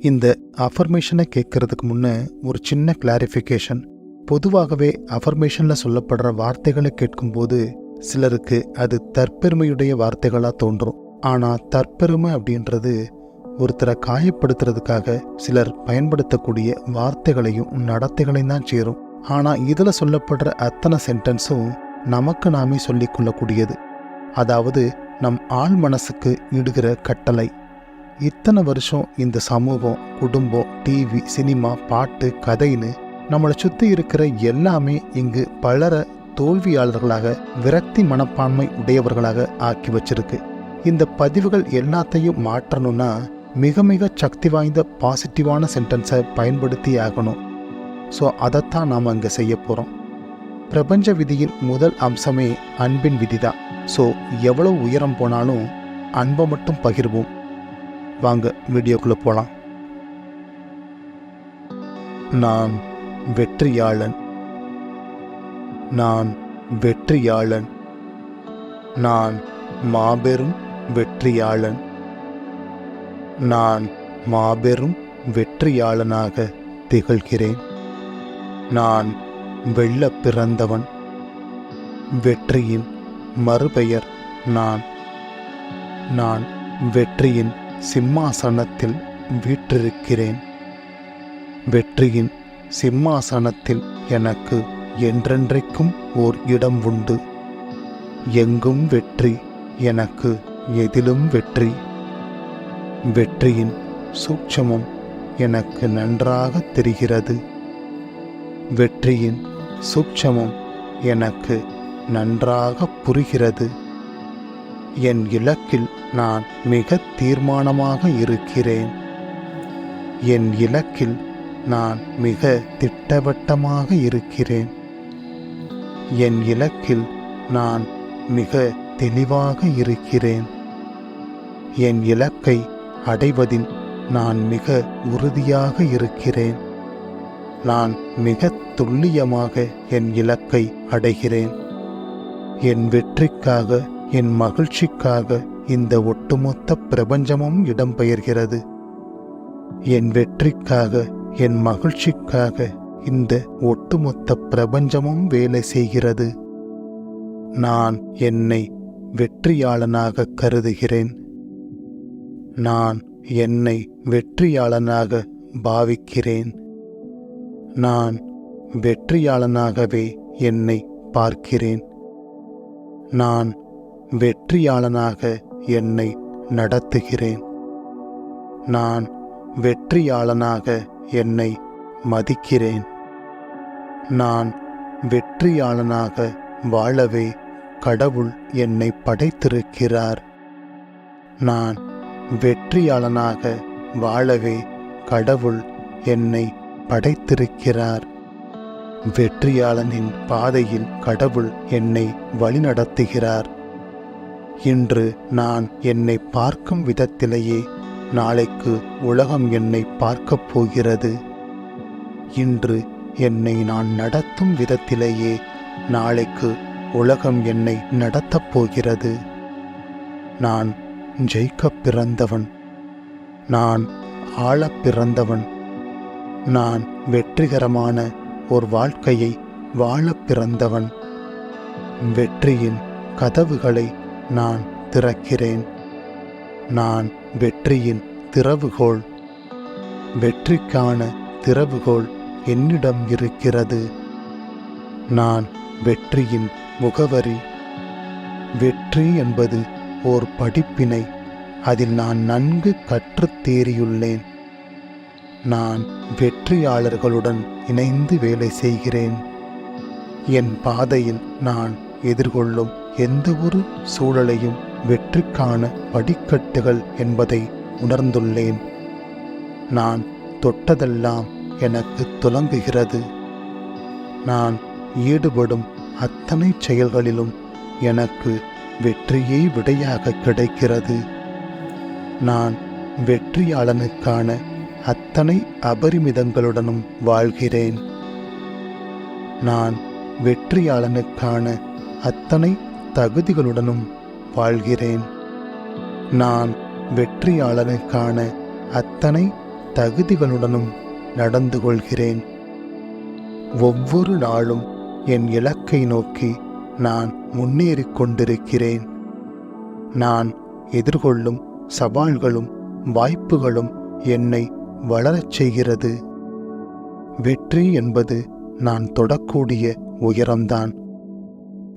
இந்த அஃபர்மேஷனை கேட்கறதுக்கு முன்னே ஒரு சின்ன கிளாரிஃபிகேஷன். பொதுவாகவே அஃபர்மேஷனில் சொல்லப்படுற வார்த்தைகளை கேட்கும்போது சிலருக்கு அது தற்பெருமையுடைய வார்த்தைகளாக தோன்றும். ஆனால் தற்பெருமை அப்படின்றது ஒருத்தரை காயப்படுத்துறதுக்காக சிலர் பயன்படுத்தக்கூடிய வார்த்தைகளையும் நடத்தைகளையும் தான் சேரும். ஆனால் இதில் சொல்லப்படுற அத்தனை சென்டென்ஸும் நமக்கு நாமே சொல்லிக்கொள்ளக்கூடியது. அதாவது நம் ஆள் மனசுக்கு இடுகிற கட்டளை. இத்தனை வருஷம் இந்த சமூகம், குடும்பம், டிவி, சினிமா, பாட்டு, கதைன்னு நம்மளை சுற்றி இருக்கிற எல்லாமே இங்கு பலரை தோல்வியாளர்களாக, விரக்தி மனப்பான்மை உடையவர்களாக ஆக்கி வச்சிருக்கு. இந்த பதிவுகள் எல்லாத்தையும் மாற்றணும்னா மிக மிக சக்தி வாய்ந்த பாசிட்டிவான சென்டென்ஸை பயன்படுத்தி ஆகணும். ஸோ அதைத்தான் நாம் அங்கே செய்ய போகிறோம். பிரபஞ்ச விதியின் முதல் அம்சமே அன்பின் விதி தான். ஸோ எவ்வளோ உயரம் போனாலும் அன்பை மட்டும் பகிர்வோம். வாங்க வீடியோக்குள்ளே போகலாம். நான் வெற்றியாளன். நான் வெற்றியாளன். நான் மாபெரும் வெற்றியாளன். நான் மாபெரும் வெற்றியாளனாக திகழ்கிறேன். நான் வெல்ல பிறந்தவன். வெற்றியின் மறுபெயர் நான். நான் வெற்றியின் சிம்மாசனத்தில் வீற்றிருக்கிறேன். வெற்றியின் சிம்மாசனத்தில் எனக்கு என்றென்றைக்கும் ஓர் இடம் உண்டு. எங்கும் வெற்றி, எனக்கு எதிலும் வெற்றி. வெற்றியின் சூட்சமம் எனக்கு நன்றாக தெரிகிறது. வெற்றியின் சூட்சமம் எனக்கு நன்றாக புரிகிறது. என் இலக்கில் நான் மிக தீர்மானமாக இருக்கிறேன். என் இலக்கில் நான் மிக திட்டவட்டமாக இருக்கிறேன். என் இலக்கில் நான் மிக தெளிவாக இருக்கிறேன். என் இலக்கை அடைவதில் நான் மிக உறுதியாக இருக்கிறேன். நான் மிக துல்லியமாக என் இலக்கை அடைகிறேன். என் வெற்றிக்காக, என் மகிழ்ச்சிக்காக இந்த ஒட்டுமொத்த பிரபஞ்சமும் இடம்பெயர்கிறது. என் வெற்றிக்காக, என் மகிழ்ச்சிக்காக இந்த ஒட்டுமொத்த பிரபஞ்சமும் வேலை செய்கிறது. நான் என்னை வெற்றியாளனாக கருதுகிறேன். நான் என்னை வெற்றியாளனாக பாவிக்கிறேன். நான் வெற்றியாளனாகவே என்னை பார்க்கிறேன். நான் வெற்றியாளனாக என்னை நடத்துகிறேன். நான் வெற்றியாளனாக என்னை மதிக்கிறேன். நான் வெற்றியாளனாக வாழவே கடவுள் என்னை படைத்திருக்கிறார். நான் வெற்றியாளனாக வாழவே கடவுள் என்னை படைத்திருக்கிறார். வெற்றியாளனின் பாதையில் கடவுள் என்னை வழிநடத்துகிறார். இன்று நான் என்னை பார்க்கும் விதத்திலேயே நாளைக்கு உலகம் என்னை பார்க்கப் போகிறது. இன்று என்னை நான் நடத்தும் விதத்திலேயே நாளைக்கு உலகம் என்னை நடத்தப் போகிறது. நான் ஜெயிக்கப் பிறந்தவன். நான் ஆளப் பிறந்தவன். நான் வெற்றிகரமான ஒரு வாழ்க்கையை வாழப் பிறந்தவன். வெற்றியின் கதவுகளை நான் திறக்கிறேன். நான் வெற்றியின் திறவுகோல். வெற்றிக்கான திறவுகோல் என்னிடம் இருக்கிறது. நான் வெற்றியின் முகவரி. வெற்றி என்பது ஓர் படிப்பினை. அதில் நான் நன்கு கற்றுத் தேறியுள்ளேன். நான் வெற்றியாளர்களுடன் இணைந்து வேலை செய்கிறேன். என் பாதையில் நான் எதிர்கொள்ளும் எந்த ஒரு சூழலையும் வெற்றிக்கான படிக்கட்டுகள் என்பதை உணர்ந்துள்ளேன். நான் தொட்டதெல்லாம் எனக்கு துலங்குகிறது. நான் ஈடுபடும் அத்தனை செயல்களிலும் எனக்கு வெற்றியே விடையாக கிடைக்கிறது. நான் வெற்றியாளனுக்கான அத்தனை அபரிமிதங்களுடனும் வாழ்கிறேன். நான் வெற்றியாளனுக்கான அத்தனை தகுதிகளுடனும் வாழ்கிறேன். நான் வெற்றியாளனுக்கான அத்தனை தகுதிகளுடனும் நடந்து கொள்கிறேன். ஒவ்வொரு நாளும் என் இலக்கை நோக்கி நான் முன்னேறிக் கொண்டிருக்கிறேன். நான் எதிர்கொள்ளும் சவால்களும் வாய்ப்புகளும் என்னை வளரச் செய்கிறது. வெற்றி என்பது நான் தொடக்கூடிய உயரம்தான்.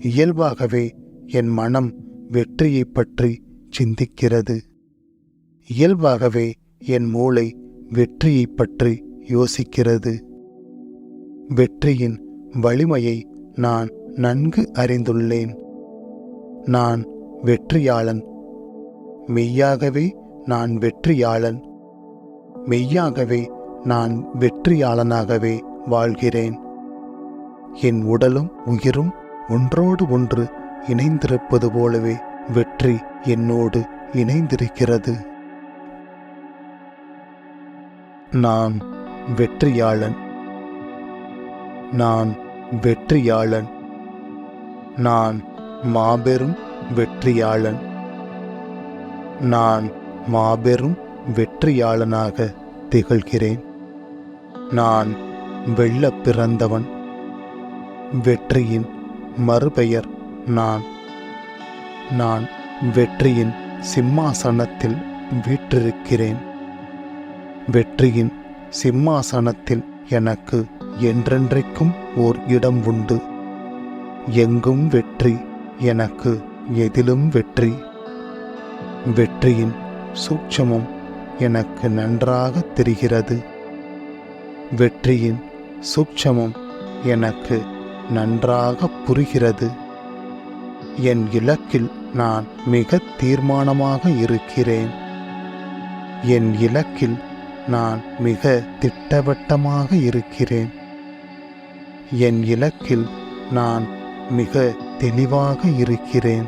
இயல்பாகவே என் மனம் வெற்றியை பற்றி சிந்திக்கிறது. இயல்பாகவே என் மூளை வெற்றியை பற்றி யோசிக்கிறது. வெற்றியின் வலிமையை நான் நன்கு அறிந்துள்ளேன். நான் வெற்றியாளன். மெய்யாகவே நான் வெற்றியாளன். மெய்யாகவே நான் வெற்றியாளனாகவே வாழ்கிறேன். என் உடலும் உயிரும் ஒன்றோடு ஒன்று இணைந்திருப்பது போலவே வெற்றி என்னோடு இணைந்திருக்கிறது. நான் வெற்றியாளன். நான் வெற்றியாளன். நான் மாபெரும் வெற்றியாளன். நான் மாபெரும் வெற்றியாளனாக திகழ்கிறேன். நான் வெல்லப் பிறந்தவன். வெற்றியின் மறுபெயர் நான். நான் வெற்றியின் சிம்மாசனத்தில் வீற்றிருக்கிறேன். வெற்றியின் சிம்மாசனத்தில் எனக்கு என்றென்றைக்கும் ஓர் இடம் உண்டு. எங்கும் வெற்றி, எனக்கு எதிலும் வெற்றி. வெற்றியின் சூட்சமம் எனக்கு நன்றாக தெரிகிறது. வெற்றியின் சூட்சமம் எனக்கு நன்றாக புரிகிறது. என் இலக்கில் நான் மிக தீர்மானமாக இருக்கிறேன். என் இலக்கில் நான் மிக திட்டவட்டமாக இருக்கிறேன். என் இலக்கில் நான் மிக தெளிவாக இருக்கிறேன்.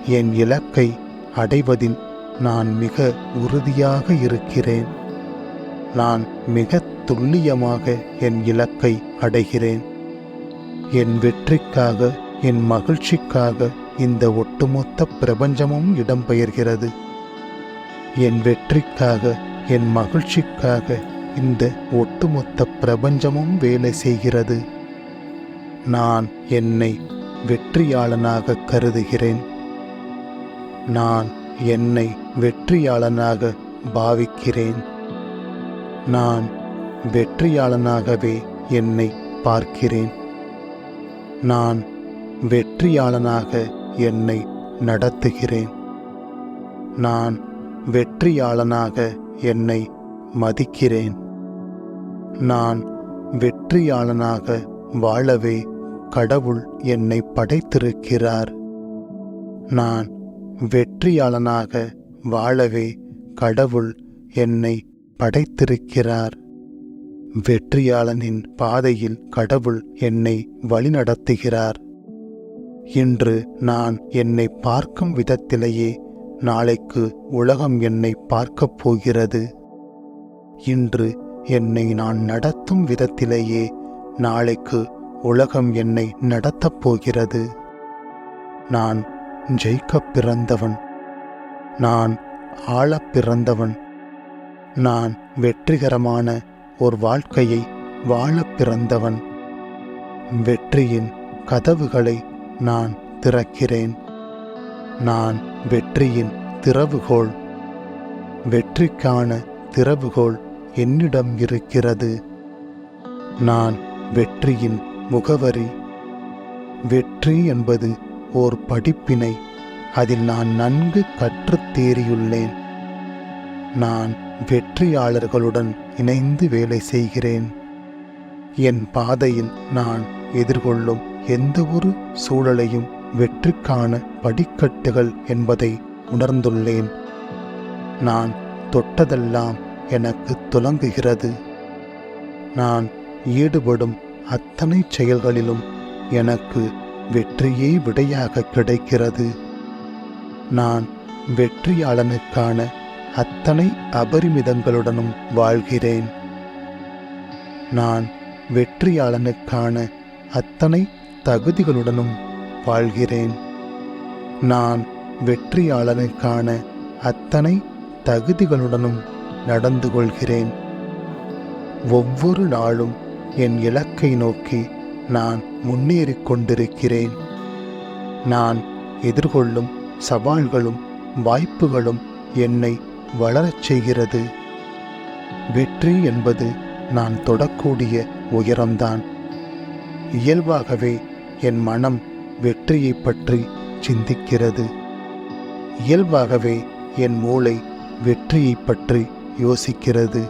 என் இலக்கை அடைவதில் நான் மிக உறுதியாக இருக்கிறேன். நான் மிக துல்லியமாக என் இலக்கை அடைகிறேன். என் வெற்றிக்காக, என் மகிழ்ச்சிக்காக இந்த ஒட்டுமொத்த பிரபஞ்சமும் இடம்பெயர்கிறது. என் வெற்றிக்காக, என் மகிழ்ச்சிக்காக இந்த ஒட்டுமொத்த பிரபஞ்சமும் வேலை செய்கிறது. நான் என்னை வெற்றியாளனாக கருதுகிறேன். நான் என்னை வெற்றியாளனாக பாவிக்கிறேன். நான் வெற்றியாளனாகவே என்னை பார்க்கிறேன். நான் வெற்றியாளனாக என்னை நடத்துகிறேன். நான் வெற்றியாளனாக என்னை மதிக்கிறேன். நான் வெற்றியாளனாக வாழவே கடவுள் என்னை படைத்திருக்கிறார். நான் வெற்றியாளனாக வாழவே கடவுள் என்னை படைத்திருக்கிறார். வெற்றியாளனின் பாதையில் கடவுள் என்னை வழிநடத்துகிறார். இன்று நான் என்னை பார்க்கும் விதத்திலேயே நாளைக்கு உலகம் என்னை பார்க்கப் போகிறது. இன்று என்னை நான் நடத்தும் விதத்திலேயே நாளைக்கு உலகம் என்னை நடத்தப் போகிறது. நான் ஜெயிக்கப் பிறந்தவன். நான் ஆளப் பிறந்தவன். நான் வெற்றிகரமான ஒரு வாழ்க்கையை வாழப் பிறந்தவன். வெற்றியின் கதவுகளை நான் திறக்கிறேன். நான் வெற்றியின் திறவுகோல். வெற்றிக்கான திறவுகோல் என்னிடம் இருக்கிறது. நான் வெற்றியின் முகவரி. வெற்றி என்பது ஓர் படிப்பினை. அதில் நான் நன்கு கற்றுத் தேறியுள்ளேன். நான் வெற்றியாளர்களுடன் இணைந்து வேலை செய்கிறேன். என் பாதையில் நான் எதிர்கொள்ளும் எந்த ஒரு சூழலையும் வெற்றிக்கான படிக்கட்டுகள் என்பதை உணர்ந்துள்ளேன். நான் தொட்டதெல்லாம் எனக்கு துலங்குகிறது. நான் ஈடுபடும் அத்தனை செயல்களிலும் எனக்கு வெற்றியே விடையாக கிடைக்கிறது. நான் வெற்றியாளனுக்கான அத்தனை அபரிமிதங்களுடனும் வாழ்கிறேன். நான் வெற்றியாளனுக்கான அத்தனை தகுதிகளுடனும் வாழ்கிறேன். நான் வெற்றியாளனுக்கான அத்தனை தகுதிகளுடனும் நடந்து கொள்கிறேன். ஒவ்வொரு நாளும் என் இலக்கை நோக்கி நான் முன்னேறிக் கொண்டிருக்கிறேன். நான் எதிர்கொள்ளும் சவால்களும் வாய்ப்புகளும் என்னை வளரச் செய்கிறது. வெற்றி என்பது நான் தொடக்கூடிய உயரம்தான். இயல்பாகவே என் மனம் வெற்றியை பற்றி சிந்திக்கிறது. இயல்பாகவே என் மூளை வெற்றியை பற்றி யோசிக்கிறது.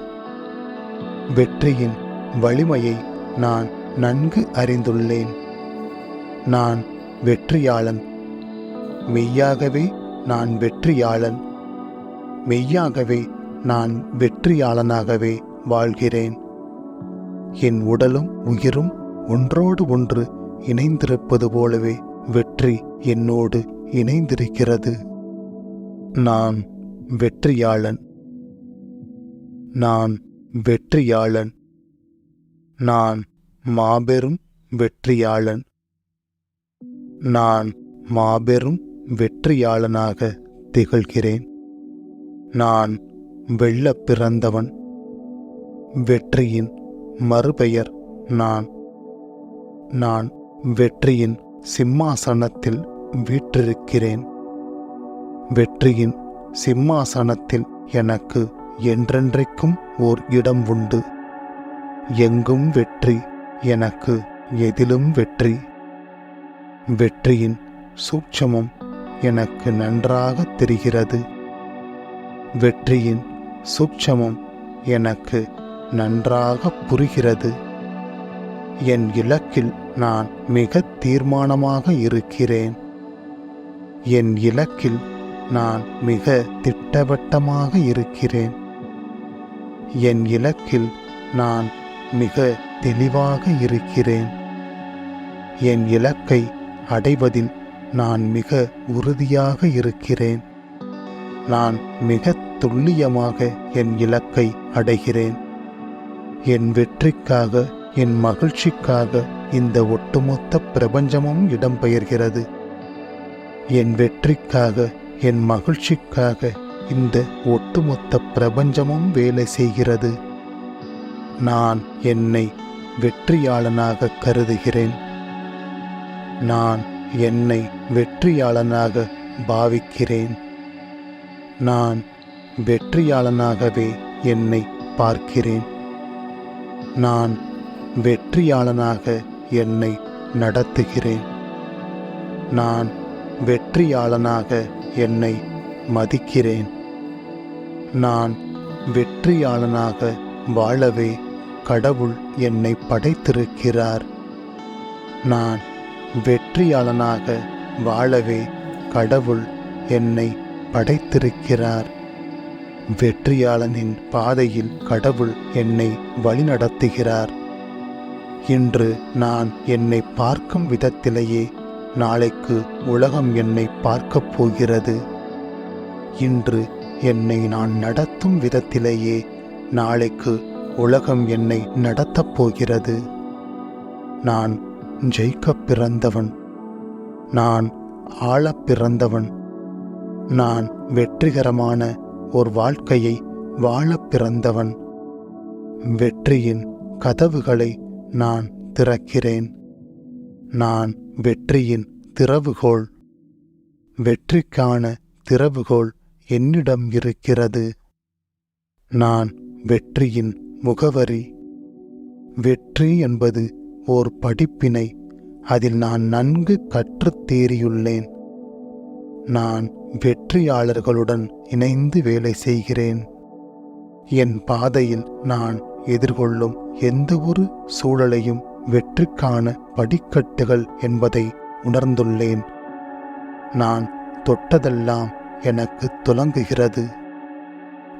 வெற்றியின் வலிமையை நான் நன்கு அறிந்துள்ளேன். நான் வெற்றியாளன். மெய்யாகவே நான் வெற்றியாளன். மெய்யாகவே நான் வெற்றியாளனாகவே வாழ்கிறேன். என் உடலும் உயிரும் ஒன்றோடு ஒன்று இணைந்திருப்பது போலவே வெற்றி என்னோடு இணைந்திருக்கிறது. நான் வெற்றியாளன். நான் வெற்றியாளன். நான் மாபெரும் வெற்றியாளன். நான் மாபெரும் வெற்றியாளனாக திகழ்கிறேன். நான் வெல்லப் பிறந்தவன். வெற்றியின் மறுபெயர் நான். நான் வெற்றியின் சிம்மாசனத்தில் வீற்றிருக்கிறேன். வெற்றியின் சிம்மாசனத்தில் எனக்கு என்றென்றைக்கும் ஓர் இடம் உண்டு. எங்கும் வெற்றி, எனக்கு எதிலும் வெற்றி. வெற்றியின் சூட்சமம் எனக்கு நன்றாக தெரிகிறது. வெற்றியின் சூட்சமம் எனக்கு நன்றாக புரிகிறது. என் இலக்கில் நான் மிக தீர்மானமாக இருக்கிறேன். என் இலக்கில் நான் மிக திட்டவட்டமாக இருக்கிறேன். என் இலக்கில் நான் மிக தெளிவாக இருக்கிறேன். என் இலக்கை அடைவதில் நான் மிக உறுதியாக இருக்கிறேன். நான் மிக துல்லியமாக என் இலக்கை அடைகிறேன். என் வெற்றிக்காக, என் மகிழ்ச்சிக்காக இந்த ஒட்டுமொத்த பிரபஞ்சமும் இடம்பெயர்கிறது. என் வெற்றிக்காக, என் மகிழ்ச்சிக்காக இந்த ஒட்டுமொத்த பிரபஞ்சமும் வேலை செய்கிறது. நான் என்னை வெற்றியாளனாக கருதுகிறேன். நான் என்னை வெற்றியாளனாக பாவிக்கிறேன். நான் வெற்றியாளனாகவே என்னை பார்க்கிறேன். நான் வெற்றியாளனாக என்னை நடத்துகிறேன். நான் வெற்றியாளனாக என்னை மதிக்கிறேன். நான் வெற்றியாளனாக வாழவே கடவுள் என்னை படைத்திருக்கிறார். நான் வெற்றியாளனாக வாழவே கடவுள் என்னை படைத்திருக்கிறார். வெற்றியாளனின் பாதையில் கடவுள் என்னை வழிநடத்துகிறார். இன்று நான் என்னை பார்க்கும் விதத்திலேயே நாளைக்கு உலகம் என்னை பார்க்கப் போகிறது. இன்று என்னை நான் நடத்தும் விதத்திலேயே நாளைக்கு உலகம் என்னை நடத்தப் போகிறது. நான் ஜெயிக்கப் பிறந்தவன். நான் ஆளப் பிறந்தவன். நான் வெற்றிகரமான ஒரு வாழ்க்கையை வாழப் பிறந்தவன். வெற்றியின் கதவுகளை நான் திறக்கிறேன். நான் வெற்றியின் திறவுகோல். வெற்றிக்கான திறவுகோல் என்னிடம் இருக்கிறது. நான் வெற்றியின் முகவரி. வெற்றி என்பது ஓர் படிப்பினை. அதில் நான் நன்கு கற்றுத் தேறியுள்ளேன். நான் வெற்றியாளர்களுடன் இணைந்து வேலை செய்கிறேன். என் பாதையில் நான் எதிர்கொள்ளும் எந்த ஒரு சூழலையும் வெற்றிக்கான படிக்கட்டுகள் என்பதை உணர்ந்துள்ளேன். நான் தொட்டதெல்லாம் எனக்கு துலங்குகிறது.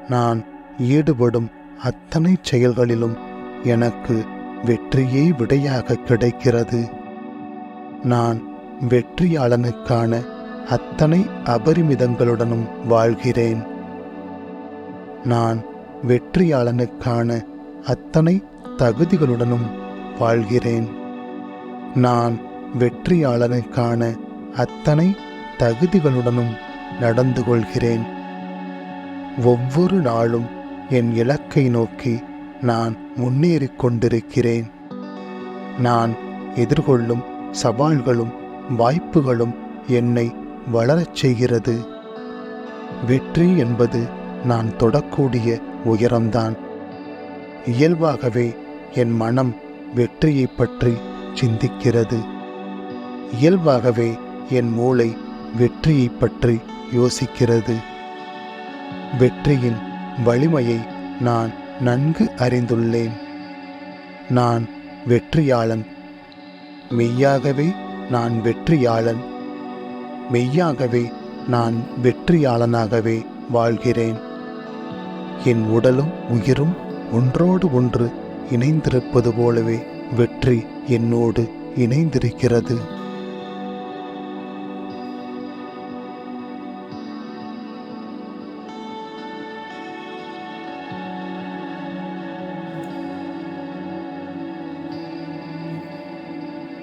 நான் ஈடுபடும் அத்தனை செயல்களிலும் எனக்கு வெற்றியே விடையாக கிடைக்கிறது. நான் வெற்றியாளனுக்கான அத்தனை அபரிமிதங்களுடனும் வாழ்கிறேன். நான் வெற்றியாளனுக்கான அத்தனை தகுதிகளுடனும் வாழ்கிறேன். நான் வெற்றியாளனுக்கான அத்தனை தகுதிகளுடனும் நடந்து கொள்கிறேன். ஒவ்வொரு நாளும் என் இலக்கை நோக்கி நான் முன்னேறிக் கொண்டிருக்கிறேன். நான் எதிர்கொள்ளும் சவால்களும் வாய்ப்புகளும் என்னை வளரச் செய்கிறது. வெற்றி என்பது நான் தொடக்கூடிய உயரம்தான். இயல்பாகவே என் மனம் வெற்றியை பற்றி சிந்திக்கிறது. இயல்பாகவே என் மூளை வெற்றியை பற்றி யோசிக்கிறது. வெற்றியின் வலிமையை நான் நன்கு அறிந்துள்ளேன். நான் வெற்றியாளன். மெய்யாகவே நான் வெற்றியாளன். மெய்யாகவே நான் வெற்றியாளனாகவே வாழ்கிறேன். என் உடலும் உயிரும் ஒன்றோடு ஒன்று இணைந்திருப்பது போலவே வெற்றி என்னோடு இணைந்திருக்கிறது.